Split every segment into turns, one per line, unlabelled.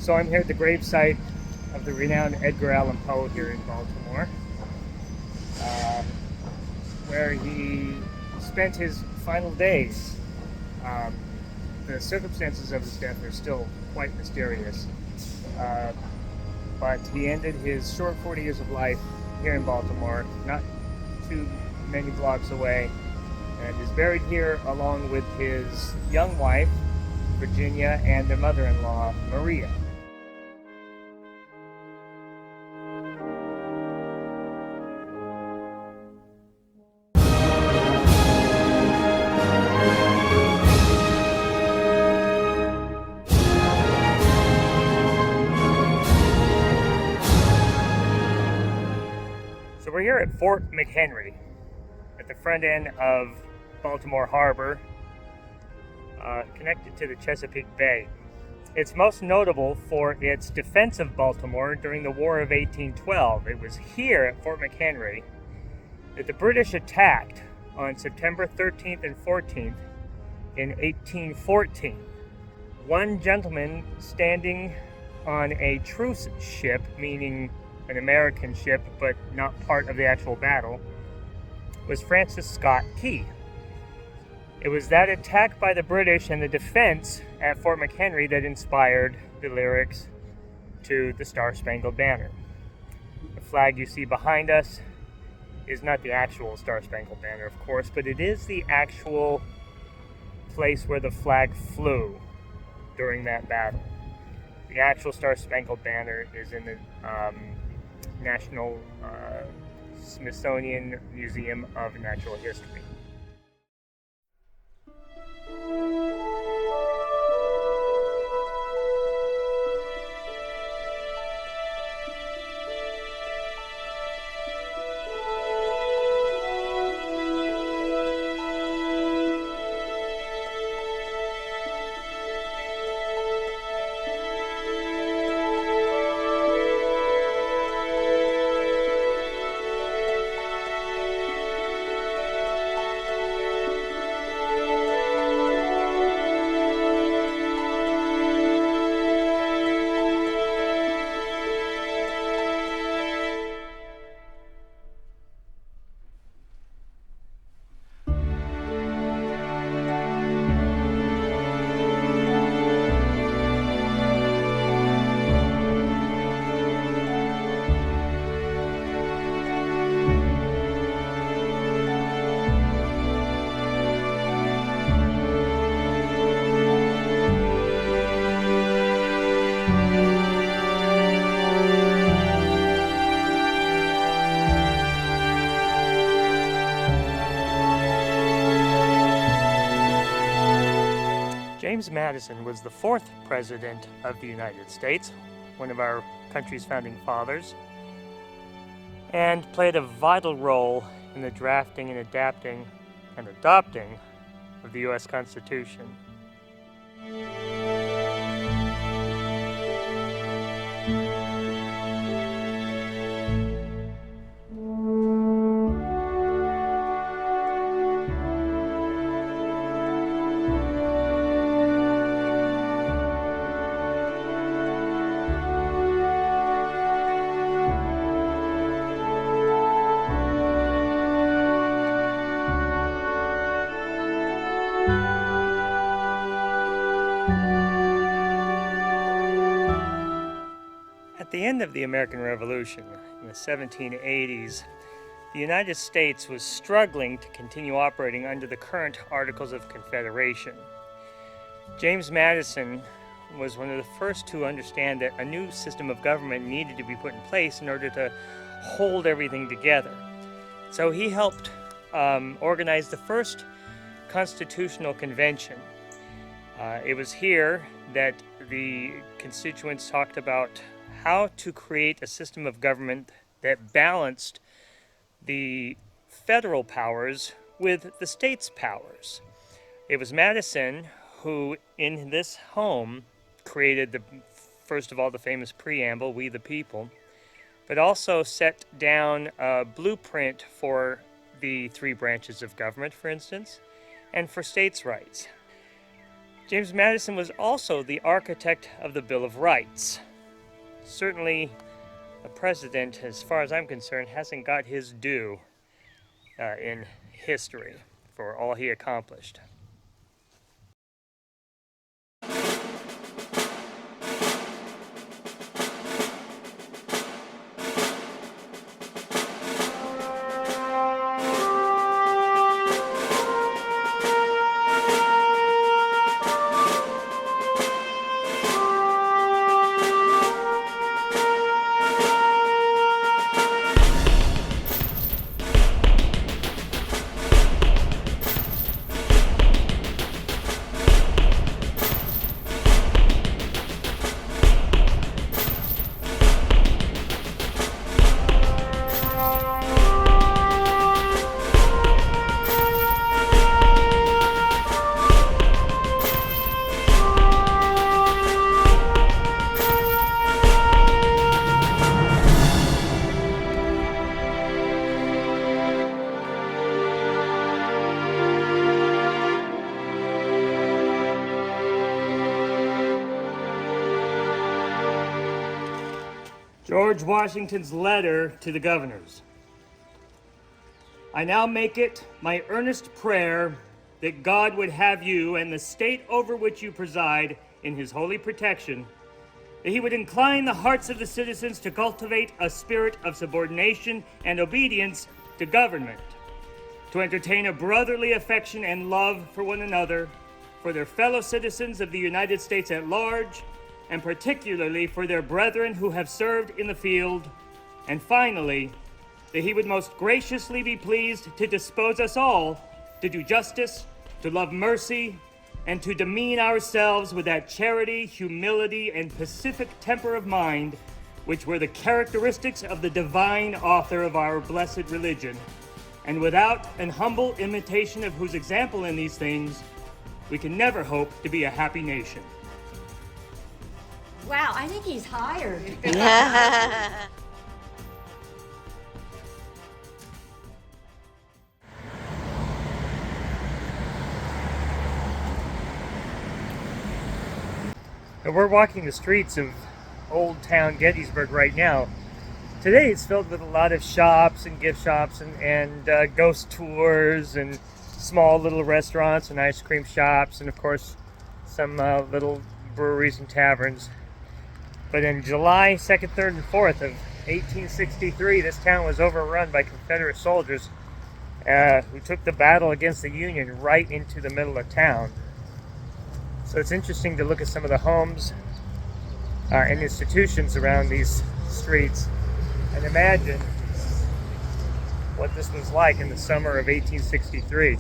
So I'm here at the gravesite of the renowned Edgar Allan Poe here in Baltimore, where he spent his final days. The circumstances of his death are still quite mysterious, but he ended his short 40 years of life here in Baltimore, not too many blocks away, and is buried here along with his young wife, Virginia, and their mother-in-law, Maria. So we're here at Fort McHenry, at the front end of Baltimore Harbor, connected to the Chesapeake Bay. It's most notable for its defense of Baltimore during the War of 1812. It was here at Fort McHenry that the British attacked on September 13th and 14th in 1814. One gentleman standing on a truce ship, meaning an American ship but not part of the actual battle, was Francis Scott Key. It was that attack by the British and the defense at Fort McHenry that inspired the lyrics to the Star-Spangled Banner. The flag you see behind us is not the actual Star-Spangled Banner, of course, but it is the actual place where the flag flew during that battle. The actual Star-Spangled Banner is in the National Smithsonian Museum of Natural History. James Madison was the fourth president of the United States, one of our country's founding fathers, and played a vital role in the drafting and adapting and adopting of the U.S. Constitution. At the end of the American Revolution in the 1780s, the United States was struggling to continue operating under the current Articles of Confederation. James Madison was one of the first to understand that a new system of government needed to be put in place in order to hold everything together. So he helped organize the first Constitutional Convention. It was here that the constituents talked about how to create a system of government that balanced the federal powers with the state's powers. It was Madison who, in this home, created first of all, the famous preamble, "We the People," but also set down a blueprint for the three branches of government, for instance, and for states' rights. James Madison was also the architect of the Bill of Rights. Certainly, a president, as far as I'm concerned, hasn't got his due in history for all he accomplished. George Washington's letter to the governors. I now make it my earnest prayer that God would have you and the state over which you preside in his holy protection, that he would incline the hearts of the citizens to cultivate a spirit of subordination and obedience to government, to entertain a brotherly affection and love for one another, for their fellow citizens of the United States at large, and particularly for their brethren who have served in the field, and finally, that he would most graciously be pleased to dispose us all to do justice, to love mercy, and to demean ourselves with that charity, humility, and pacific temper of mind which were the characteristics of the divine author of our blessed religion, and without an humble imitation of whose example in these things, we can never hope to be a happy nation.
Wow, I think he's hired.
We're walking the streets of Old Town Gettysburg right now. Today it's filled with a lot of shops and gift shops and ghost tours and small little restaurants and ice cream shops and of course some little breweries and taverns. But in July 2nd, 3rd, and 4th of 1863, this town was overrun by Confederate soldiers who took the battle against the Union right into the middle of town. So it's interesting to look at some of the homes and institutions around these streets and imagine what this was like in the summer of 1863.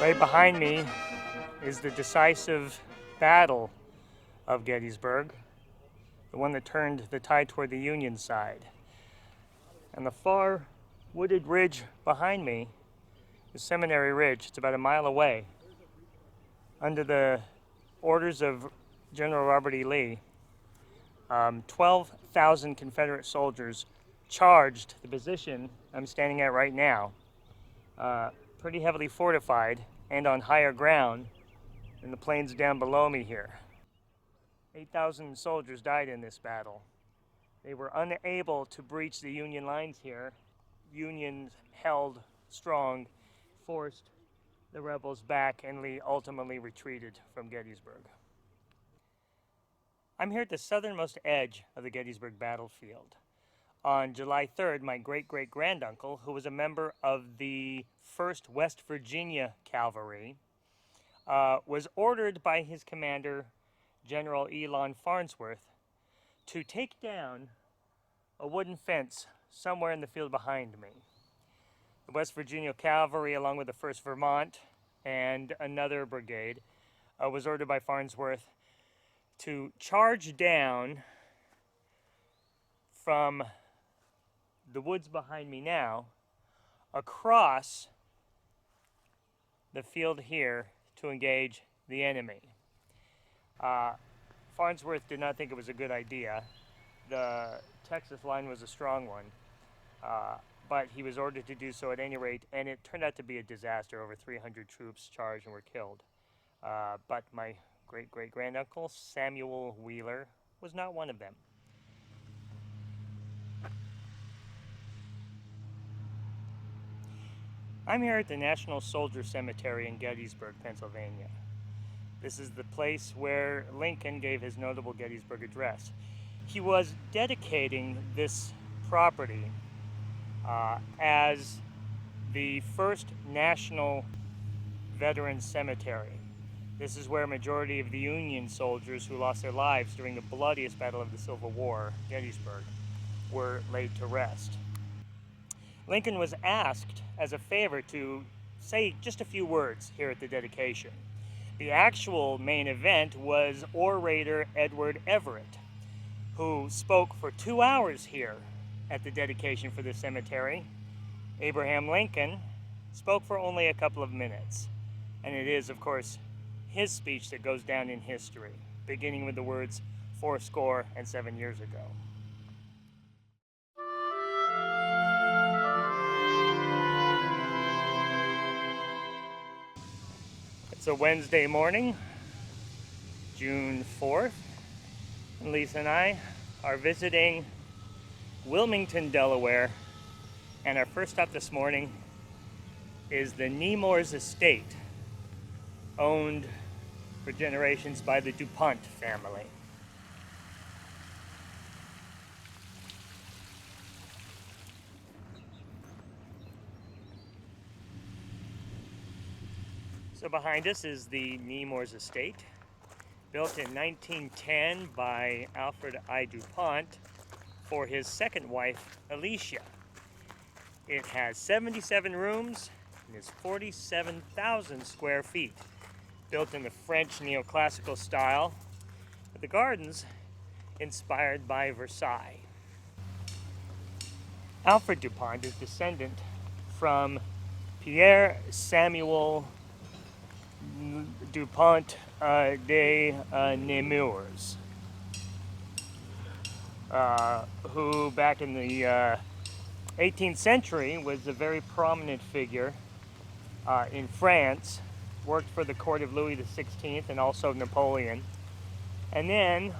Right behind me is the decisive battle of Gettysburg, the one that turned the tide toward the Union side. And the far wooded ridge behind me is Seminary Ridge. It's about a mile away. Under the orders of General Robert E. Lee, 12,000 Confederate soldiers charged the position I'm standing at right now, pretty heavily fortified and on higher ground in the plains down below me here. 8,000 soldiers died in this battle. They were unable to breach the Union lines here. Unions held strong, forced the rebels back, and Lee ultimately retreated from Gettysburg. I'm here at the southernmost edge of the Gettysburg battlefield. On July 3rd, my great-great-granduncle, who was a member of the 1st West Virginia Cavalry, was ordered by his commander, General Elon Farnsworth, to take down a wooden fence somewhere in the field behind me. The West Virginia Cavalry, along with the 1st Vermont and another brigade, was ordered by Farnsworth to charge down from the woods behind me now across the field here to engage the enemy. Farnsworth did not think it was a good idea. The Texas line was a strong one, but he was ordered to do so at any rate, and it turned out to be a disaster. Over 300 troops charged and were killed. But my great-great-granduncle, Samuel Wheeler, was not one of them. I'm here at the National Soldier Cemetery in Gettysburg, Pennsylvania. This is the place where Lincoln gave his notable Gettysburg Address. He was dedicating this property as the first national veterans cemetery. This is where a majority of the Union soldiers who lost their lives during the bloodiest battle of the Civil War, Gettysburg, were laid to rest. Lincoln was asked as a favor to say just a few words here at the dedication. The actual main event was orator Edward Everett, who spoke for 2 hours here at the dedication for the cemetery. Abraham Lincoln spoke for only a couple of minutes, and it is, of course, his speech that goes down in history, beginning with the words 77 years ago. It's a Wednesday morning, June 4th, and Lisa and I are visiting Wilmington, Delaware, and our first stop this morning is the Nemours estate, owned for generations by the DuPont family. So behind us is the Nemours estate, built in 1910 by Alfred I. DuPont for his second wife, Alicia. It has 77 rooms and is 47,000 square feet, built in the French neoclassical style, with the gardens inspired by Versailles. Alfred DuPont is descendant from Pierre Samuel DuPont de Nemours, who back in the 18th century was a very prominent figure in France, worked for the court of Louis XVI and also Napoleon, and then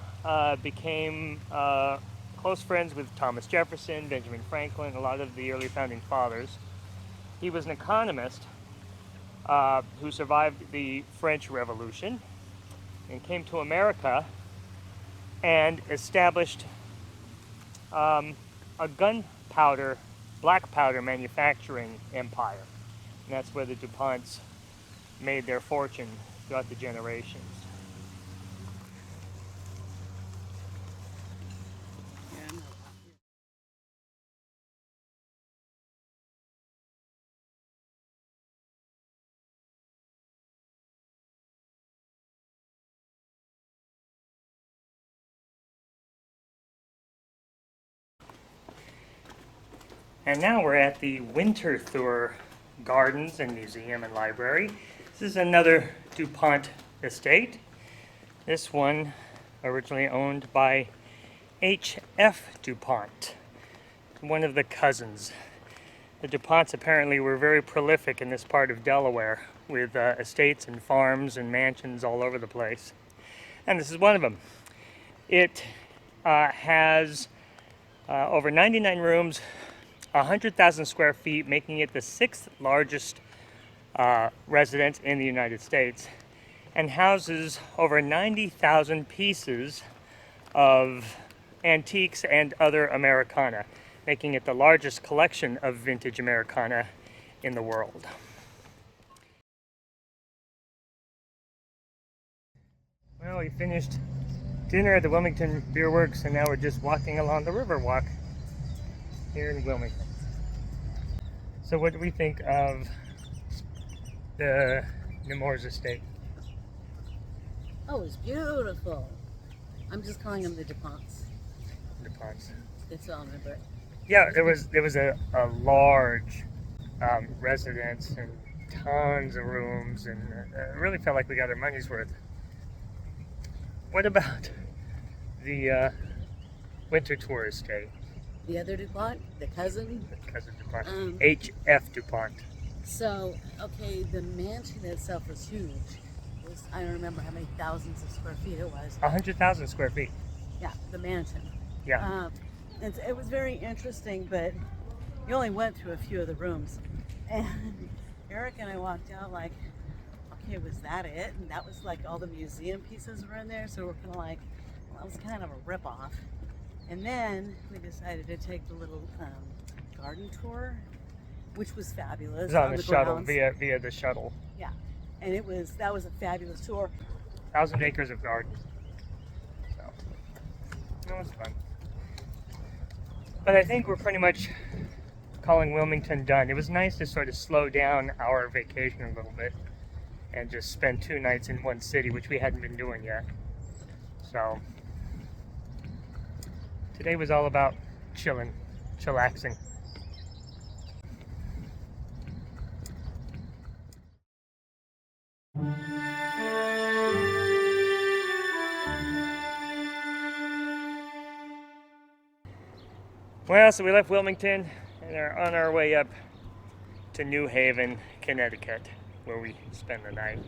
became close friends with Thomas Jefferson, Benjamin Franklin, a lot of the early founding fathers. He was an economist who survived the French Revolution and came to America and established a black powder manufacturing empire. And that's where the DuPonts made their fortune throughout the generations. And now we're at the Winterthur Gardens and Museum and Library. This is another DuPont estate. This one originally owned by H.F. DuPont, one of the cousins. The DuPonts apparently were very prolific in this part of Delaware, with estates and farms and mansions all over the place. And this is one of them. It has Over 99 rooms, 100,000 square feet, making it the 6th largest residence in the United States, and houses over 90,000 pieces of antiques and other Americana, making it the largest collection of vintage Americana in the world. Well, we finished dinner at the Wilmington Beer Works, and now we're just walking along the Riverwalk here in Wilmington. So what do we think of the Nemours estate?
Oh, it's beautiful. I'm just calling them the DuPonts.
DuPonts.
That's all I remember.
Yeah, there was a large residence and tons of rooms, and it really felt like we got our money's worth. What about the Winter Tour estate?
The other DuPont, the cousin.
The cousin DuPont. H.F. DuPont.
So, okay, the mansion itself was huge. It was, I don't remember how many thousands of square feet it was.
100,000 square feet.
Yeah, the mansion.
Yeah.
It was very interesting, but you only went through a few of the rooms. And Eric and I walked out like, okay, was that it? And that was like all the museum pieces were in there. So we're kind of like, well, that was kind of a ripoff. And then we decided to take the little garden tour, which was fabulous.
It was on the shuttle,
grounds.
via the shuttle.
Yeah, and that was a fabulous tour.
1,000 acres of garden. So, it was fun. But I think we're pretty much calling Wilmington done. It was nice to sort of slow down our vacation a little bit and just spend 2 nights in one city, which we hadn't been doing yet. So, today was all about chillaxing. Well, so we left Wilmington and are on our way up to New Haven, Connecticut, where we spend the night.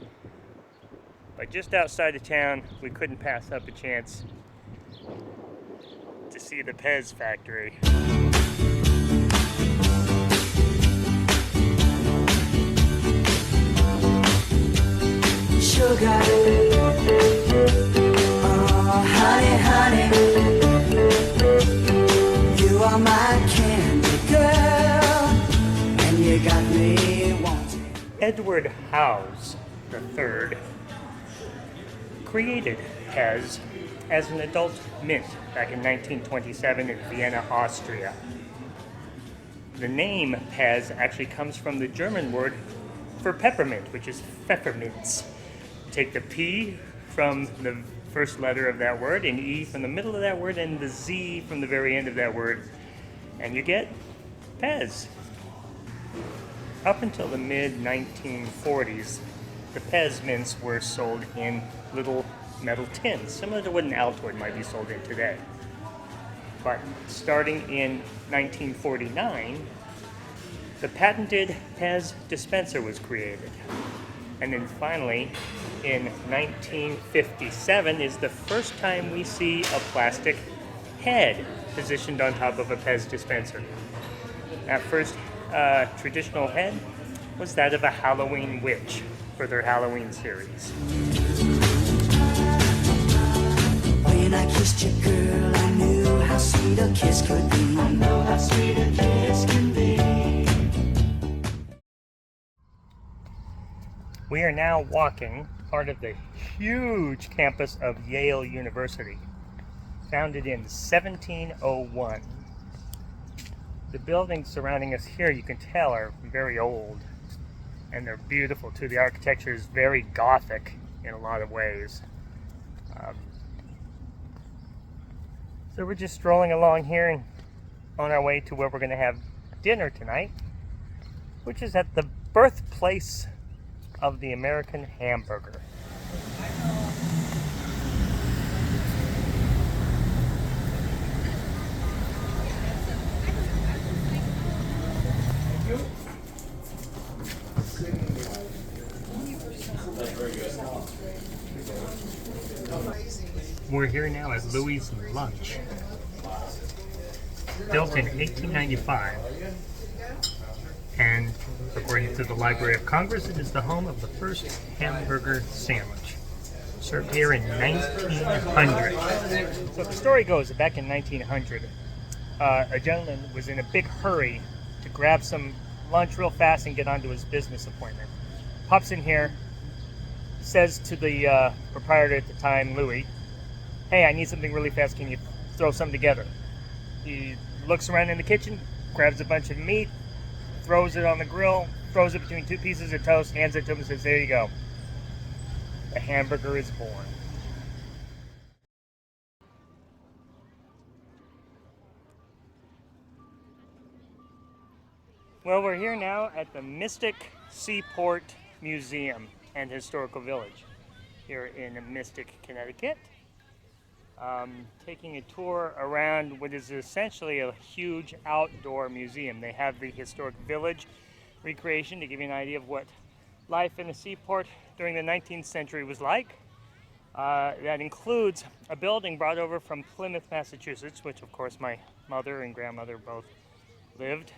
But just outside of town, we couldn't pass up a chance to see the Pez factory.
Sugar, oh honey, honey, you are my candy girl, and you got me wanting.
Edward Howes III created Pez as an adult mint back in 1927 in Vienna, Austria. The name Pez actually comes from the German word for peppermint, which is Pfefferminz. Take the P from the first letter of that word, and E from the middle of that word, and the Z from the very end of that word, and you get Pez. Up until the mid-1940s, the Pez mints were sold in little metal tins, similar to what an Altoid might be sold in today. But starting in 1949, the patented Pez dispenser was created. And then finally, in 1957 is the first time we see a plastic head positioned on top of a Pez dispenser. That first traditional head was that of a Halloween witch for their Halloween series.
When I kissed you, girl, I knew how sweet a kiss could be. I know how sweet a kiss can be.
We are now walking part of the huge campus of Yale University, founded in 1701. The buildings surrounding us here, you can tell, are very old, and they're beautiful too. The architecture is very Gothic in a lot of ways. So we're just strolling along here and on our way to where we're going to have dinner tonight, which is at the birthplace of the American hamburger. We're here now at Louis' Lunch. built in 1895, and according to the Library of Congress, it is the home of the first hamburger sandwich, served here in 1900. So the story goes that back in 1900, a gentleman was in a big hurry to grab some lunch real fast and get onto his business appointment. Pops in here, says to the proprietor at the time, Louis, "Hey, I need something really fast. Can you throw something together?" He looks around in the kitchen, grabs a bunch of meat, throws it on the grill, throws it between two pieces of toast, hands it to him and says, "There you go. The hamburger is born." Well, we're here now at the Mystic Seaport Museum and Historical Village here in Mystic, Connecticut. Taking a tour around what is essentially a huge outdoor museum. They have the historic village recreation to give you an idea of what life in a seaport during the 19th century was like. That includes a building brought over from Plymouth, Massachusetts, which of course my mother and grandmother both lived,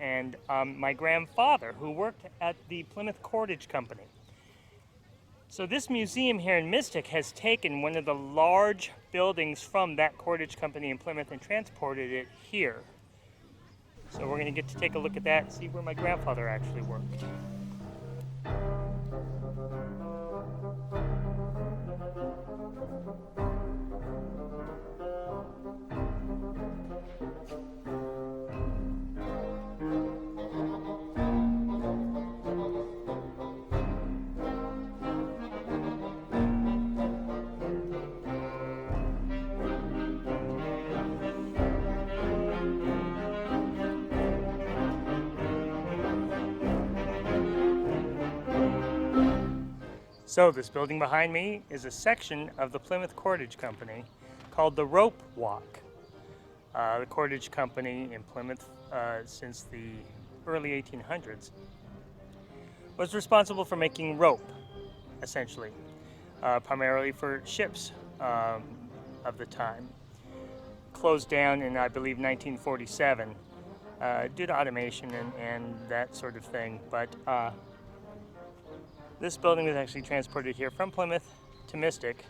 and my grandfather, who worked at the Plymouth Cordage Company. So this museum here in Mystic has taken one of the large buildings from that cordage company in Plymouth and transported it here. So we're going to get to take a look at that and see where my grandfather actually worked. So this building behind me is a section of the Plymouth Cordage Company called the Rope Walk. The Cordage Company in Plymouth since the early 1800s was responsible for making rope, essentially, primarily for ships of the time. Closed down in, I believe, 1947 due to automation and that sort of thing, but this building was actually transported here from Plymouth to Mystic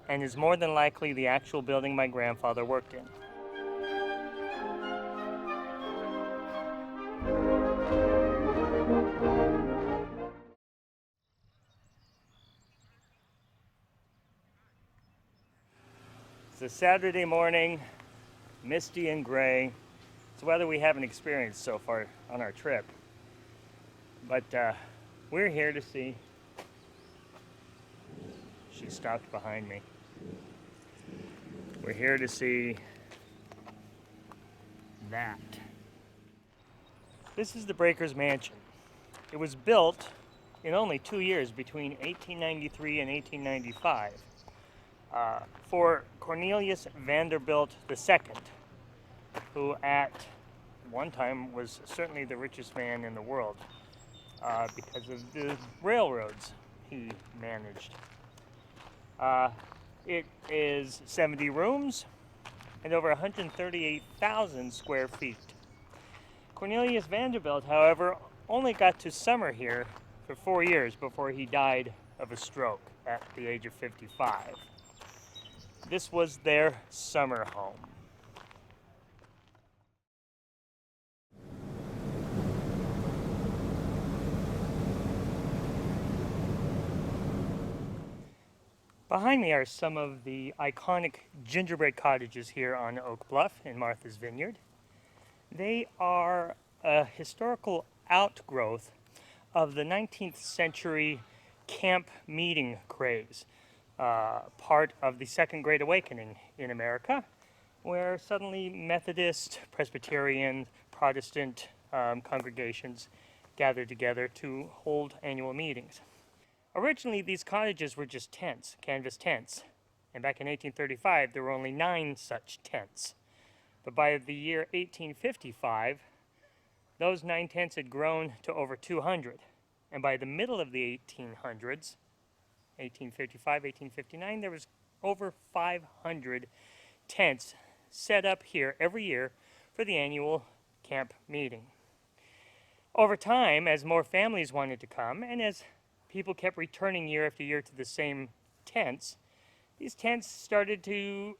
and is more than likely the actual building my grandfather worked in. It's a Saturday morning, misty and gray. It's weather we haven't experienced so far on our trip. But we're here to see. She stopped behind me. We're here to see that. This is the Breakers Mansion. It was built in only 2 years between 1893 and 1895 for Cornelius Vanderbilt II, who at one time was certainly the richest man in the world because of the railroads he managed. It is 70 rooms and over 138,000 square feet. Cornelius Vanderbilt, however, only got to summer here for 4 years before he died of a stroke at the age of 55. This was their summer home. Behind me are some of the iconic gingerbread cottages here on Oak Bluff in Martha's Vineyard. They are a historical outgrowth of the 19th century camp meeting craze, part of the Second Great Awakening in America, where suddenly Methodist, Presbyterian, Protestant congregations gathered together to hold annual meetings. Originally, these cottages were just tents, canvas tents, and back in 1835 there were only 9 such tents. But by the year 1855, those 9 tents had grown to over 200, and by the middle of the 1800s, 1855, 1859, there was over 500 tents set up here every year for the annual camp meeting. Over time, as more families wanted to come, and as people kept returning year after year to the same tents, these tents started to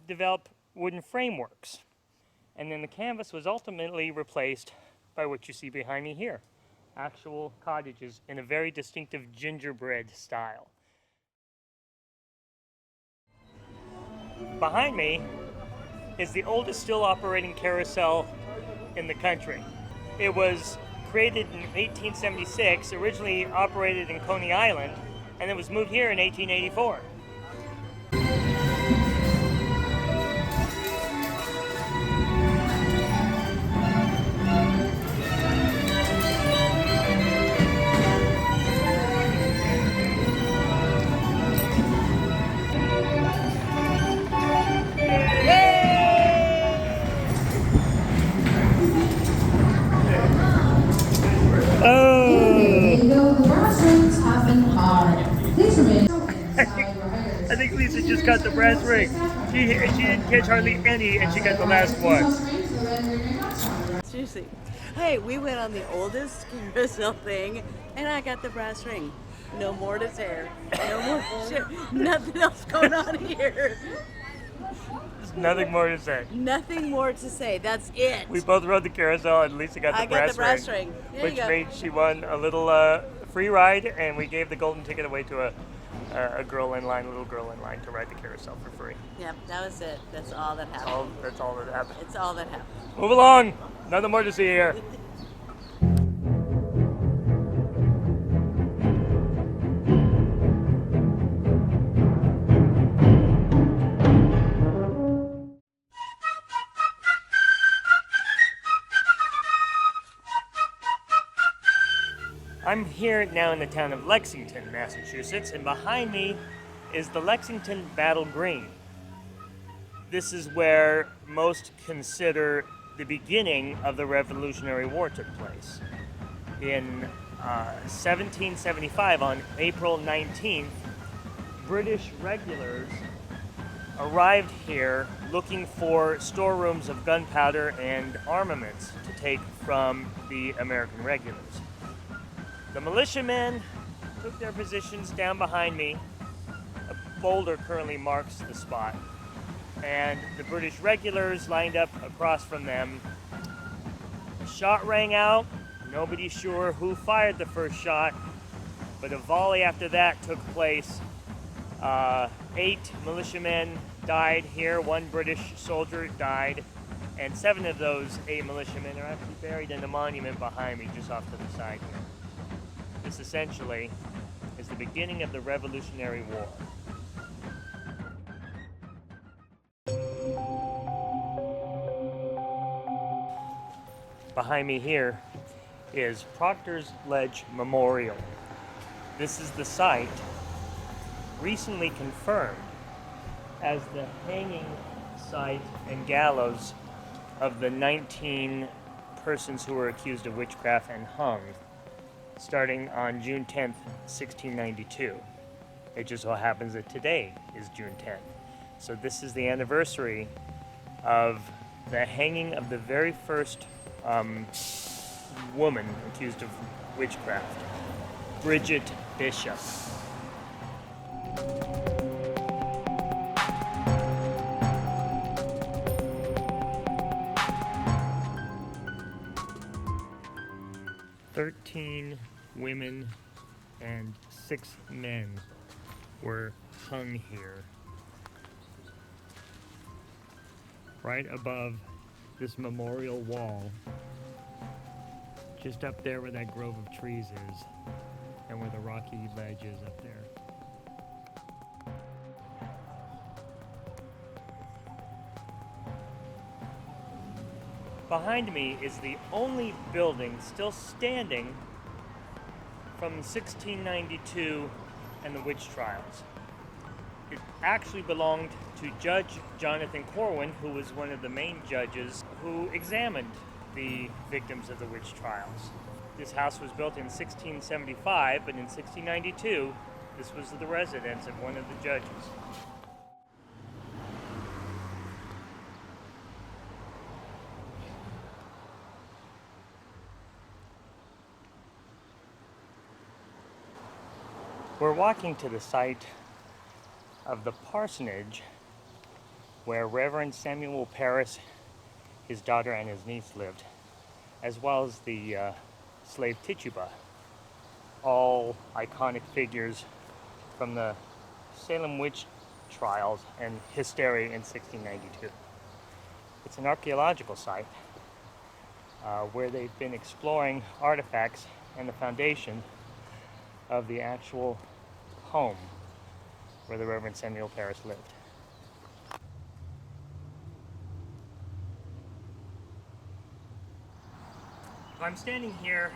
develop wooden frameworks. And then the canvas was ultimately replaced by what you see behind me here, actual cottages in a very distinctive gingerbread style. Behind me is the oldest still operating carousel in the country. It was created in 1876, originally operated in Coney Island, and it was moved here in 1884. I think Lisa just got the brass ring. She didn't catch hardly any, and she got the last one.
Seriously. Hey, we went on the oldest carousel thing, and I got the brass ring. No more to say. No more shit. Nothing else going on here.
There's nothing more to say.
Nothing more to say. That's it.
We both rode the carousel, and Lisa got the brass ring. Which made she won a little free ride, and we gave the golden ticket away to a little girl in line to ride the carousel for free.
Yep, that was it. That's all that happened.
That's all that happened.
It's all that happened.
Move along. Nothing more to see here. I'm here now in the town of Lexington, Massachusetts, and behind me is the Lexington Battle Green. This is where most consider the beginning of the Revolutionary War took place. In 1775, on April 19th, British regulars arrived here looking for storerooms of gunpowder and armaments to take from the American regulars. The militiamen took their positions down behind me. A boulder currently marks the spot. And the British regulars lined up across from them. A shot rang out. Nobody's sure who fired the first shot, but a volley after that took place. 8 militiamen died here. 1 British soldier died. And 7 of those 8 militiamen are actually buried in a monument behind me just off to the side here. This essentially is the beginning of the Revolutionary War. Behind me here is Proctor's Ledge Memorial. This is the site recently confirmed as the hanging site and gallows of the 19 persons who were accused of witchcraft and hung starting on June 10th, 1692. It just so happens that today is June 10th. So this is the anniversary of the hanging of the very first woman accused of witchcraft, Bridget Bishop. "13 women and 6 men were hung here, right above this memorial wall, just up there where that grove of trees is, and where the rocky ledge is up there. Behind me is the only building still standing from 1692 and the witch trials. It actually belonged to Judge Jonathan Corwin, who was one of the main judges who examined the victims of the witch trials. This house was built in 1675, but in 1692, this was the residence of one of the judges. We're walking to the site of the parsonage where Reverend Samuel Parris, his daughter, and his niece lived, as well as the slave Tituba, all iconic figures from the Salem witch trials and hysteria in 1692. It's an archaeological site where they've been exploring artifacts and the foundation of the actual home where the Reverend Samuel Parris lived. I'm standing here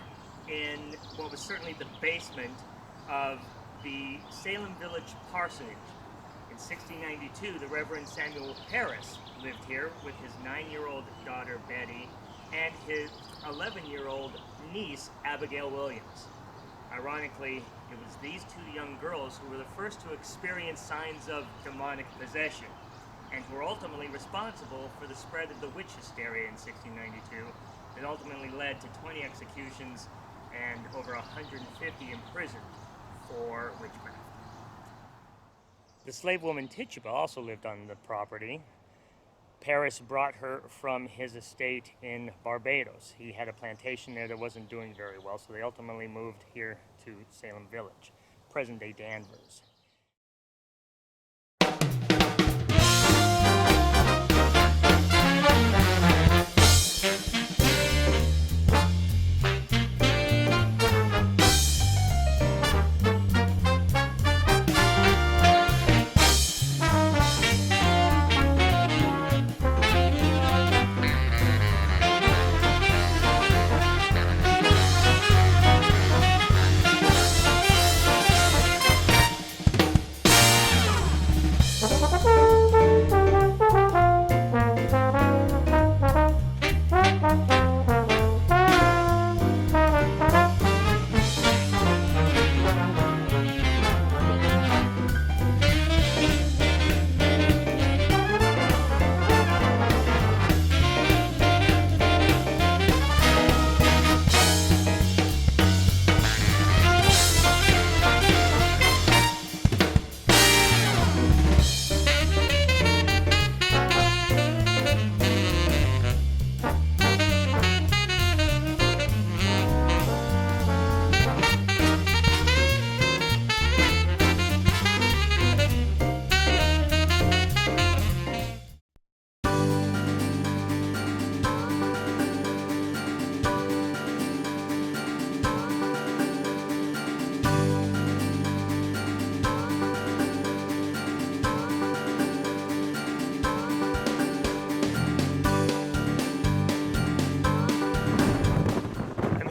in what was certainly the basement of the Salem Village Parsonage. In 1692, the Reverend Samuel Parris lived here with his 9-year-old daughter Betty and his 11-year-old niece Abigail Williams. Ironically, it was these two young girls who were the first to experience signs of demonic possession, and who were ultimately responsible for the spread of the witch hysteria in 1692 that ultimately led to 20 executions and over 150 imprisoned for witchcraft. The slave woman Tituba also lived on the property. Parris brought her from his estate in Barbados. He had a plantation there that wasn't doing very well, so they ultimately moved here to Salem Village, present-day Danvers.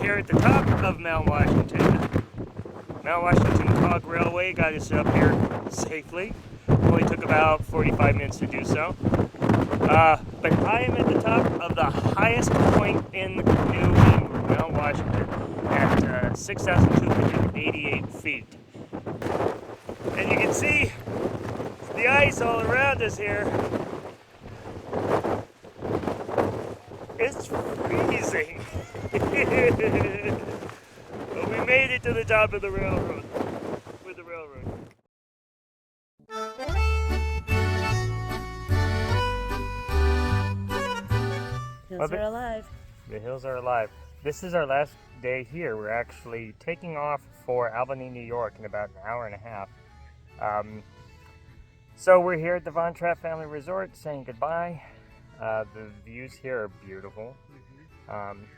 Here at the top of Mount Washington. Mount Washington Cog Railway got us up here safely. Only took about 45 minutes to do so. But I am at the top of the highest point in New England, Mount Washington, at 6,288 feet. And you can see the ice all around us here. It's freezing. But we made it to the top of the railroad. With the railroad.
Hills are alive.
The hills are alive. This is our last day here. We're actually taking off for Albany, New York in about an hour and a half. So we're here at the Von Trapp Family Resort saying goodbye. The views here are beautiful.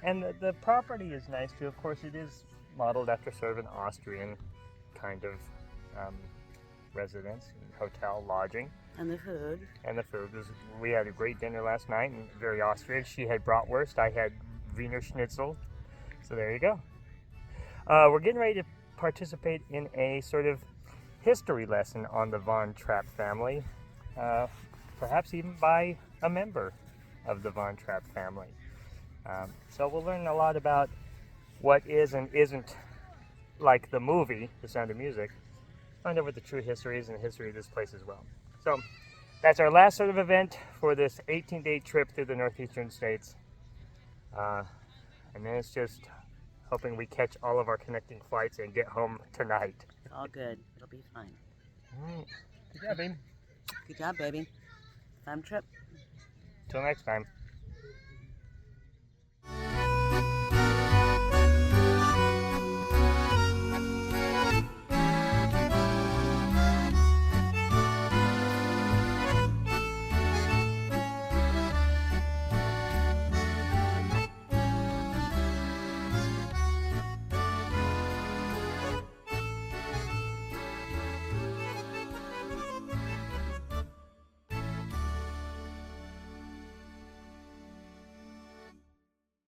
And the property is nice too. Of course, it is modeled after sort of an Austrian kind of residence, hotel, lodging.
And the food.
And the food. We had a great dinner last night, and very Austrian. She had bratwurst, I had Wiener Schnitzel. So there you go. We're getting ready to participate in a sort of history lesson on the Von Trapp family, perhaps even by a member of the Von Trapp family. So we'll learn a lot about what is and isn't like the movie, The Sound of Music. Find out what the true history is and the history of this place as well. So that's our last sort of event for this 18-day trip through the northeastern states. And then it's just hoping we catch all of our connecting flights and get home tonight.
It's all good. It'll be fine.
All right. Good job, babe.
Good job, baby. Fun trip.
Till next time.